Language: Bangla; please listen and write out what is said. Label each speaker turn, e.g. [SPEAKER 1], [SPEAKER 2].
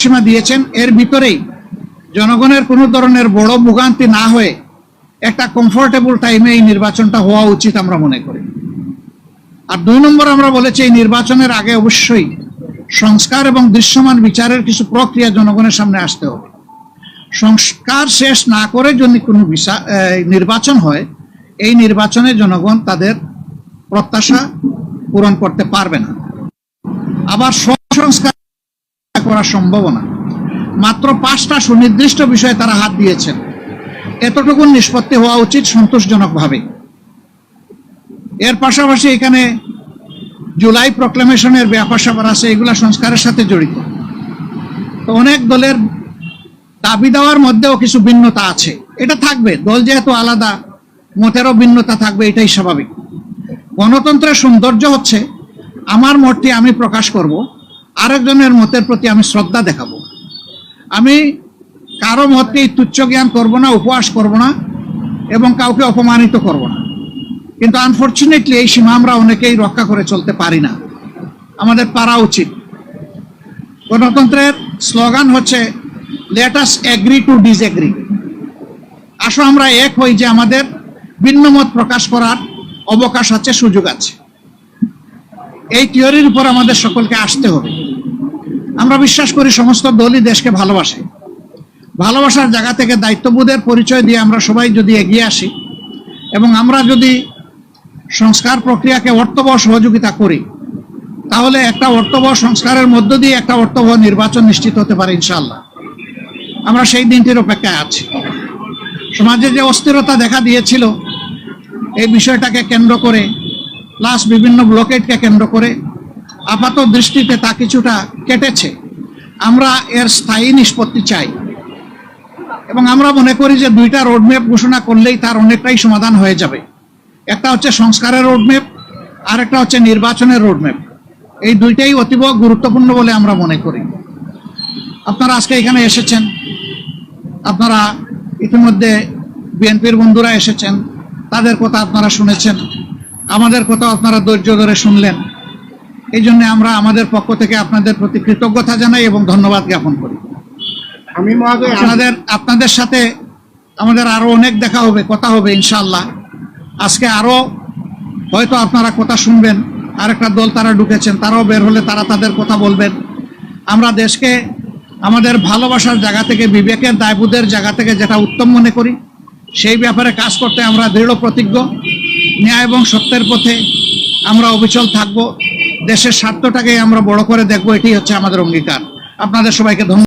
[SPEAKER 1] সীমা দিয়েছেন, এর ভিতরেই জনগণের কোনো ধরনের বড় ভোগান্তি না হয়ে একটা কমফোর্টেবল টাইমে এই নির্বাচনটা হওয়া উচিত আমরা মনে করি। আর 2 নম্বর আমরা বলেছি এই নির্বাচনের আগে অবশ্যই সংস্কার এবং দৃশ্যমান বিচারের কিছু প্রক্রিয়া জনগণের সামনে আসতে হবে। সংস্কার শেষ না করে যদি কোনো নির্বাচন হয়, এই নির্বাচনে জনগণ তাদের প্রত্যাশা পূরণ করতে পারবে না। আবার সংস্কার করা সম্ভব না। মাত্র 5টা সুনির্দিষ্ট বিষয়ে তারা হাত দিয়েছেন, এতটুকু নিষ্পত্তি হওয়া উচিত সন্তোষজনকভাবে। এর পাশাপাশি এখানে জুলাই প্রক্লেমেশনের ব্যাপার স্যাপার আছে, এগুলা সংস্কারের সাথে জড়িত। তো অনেক দলের দাবি দেওয়ার মধ্যেও কিছু ভিন্নতা আছে, এটা থাকবে, দল যেহেতু আলাদা মতেরও ভিন্নতা থাকবে, এটাই স্বাভাবিক। গণতন্ত্রের সৌন্দর্য হচ্ছে আমার মতটি আমি প্রকাশ করব, আরেকজনের মতের প্রতি আমি শ্রদ্ধা দেখাবো। আমি কারো মতকেই তুচ্ছ জ্ঞান করব না, উপহাস করব না এবং কাউকে অপমানিত করব না। কিন্তু আনফরচুনেটলি এই সীমা আমরা অনেকেই রক্ষা করে চলতে পারি না, আমাদের পারা উচিত। গণতন্ত্রের স্লোগান হচ্ছে let us agree to disagree. আসো আমরা এক হই যে আমাদের ভিন্ন মত প্রকাশ করার অবকাশ আছে, সুযোগ আছে। এই থিওরির উপর আমাদের সকলকে আসতে হবে। আমরা বিশ্বাস করি সমস্ত দলই দেশকে ভালোবাসে। ভালোবাসার জায়গা থেকে দায়িত্ববোধের পরিচয় দিয়ে আমরা সবাই যদি এগিয়ে আসি এবং আমরা যদি সংস্কার প্রক্রিয়াকে অর্থবহ সহযোগিতা করি, তাহলে একটা অর্থবহ সংস্কারের মধ্য দিয়ে একটা অর্থবহ নির্বাচন নিশ্চিত হতে পারে ইনশাআল্লাহ। আমরা সেই দিনটির অপেক্ষায় আছি। সমাজে যে অস্থিরতা দেখা দিয়েছিল এই বিষয়টাকে কেন্দ্র করে, প্লাস বিভিন্ন ব্লকেটকে কেন্দ্র করে আপাত দৃষ্টিতে তা কিছুটা কেটেছে। আমরা এর স্থায়ী নিষ্পত্তি চাই এবং আমরা মনে করি যে 2টা রোডম্যাপ ঘোষণা করলেই তার অনেকটাই সমাধান হয়ে যাবে। একটা হচ্ছে সংস্কারের রোডম্যাপ, আর একটা হচ্ছে নির্বাচনের রোডম্যাপ। এই 2টাই অতীব গুরুত্বপূর্ণ বলে আমরা মনে করি। আপনারা আজকে এখানে এসেছেন, আপনারা ইতিমধ্যে বিএনপির বন্ধুরা এসেছেন, তাদের কথা আপনারা শুনেছেন, আমাদের কথা আপনারা ধৈর্য ধরে শুনলেন। এই জন্য আমরা আমাদের পক্ষ থেকে আপনাদের প্রতি কৃতজ্ঞতা জানাই এবং ধন্যবাদ জ্ঞাপন করি।
[SPEAKER 2] আমি মহোদয়
[SPEAKER 1] আপনাদের সাথে আমাদের আরো অনেক দেখা হবে, কথা হবে ইনশাআল্লাহ। আজকে আরো হয়তো আপনারা কথা শুনবেন, আরেকটা দল তারা ঢুকেছেন, তারাও বের হলে তারা তাদের কথা বলবেন। আমরা দেশকে আমাদের ভালোবাসার জায়গা থেকে, বিবেকের দায়বোধের জায়গা থেকে যেটা উত্তম মনে করি সেই ব্যাপারে কাজ করতে আমরা দৃঢ় প্রতিজ্ঞ। ন্যায় এবং সত্যের পথে আমরা অবিচল থাকব, দেশের স্বার্থটাকে আমরা বড় করে দেখব, এটি হচ্ছে আমাদের অঙ্গীকার। আপনাদের সবাইকে ধন্যবাদ।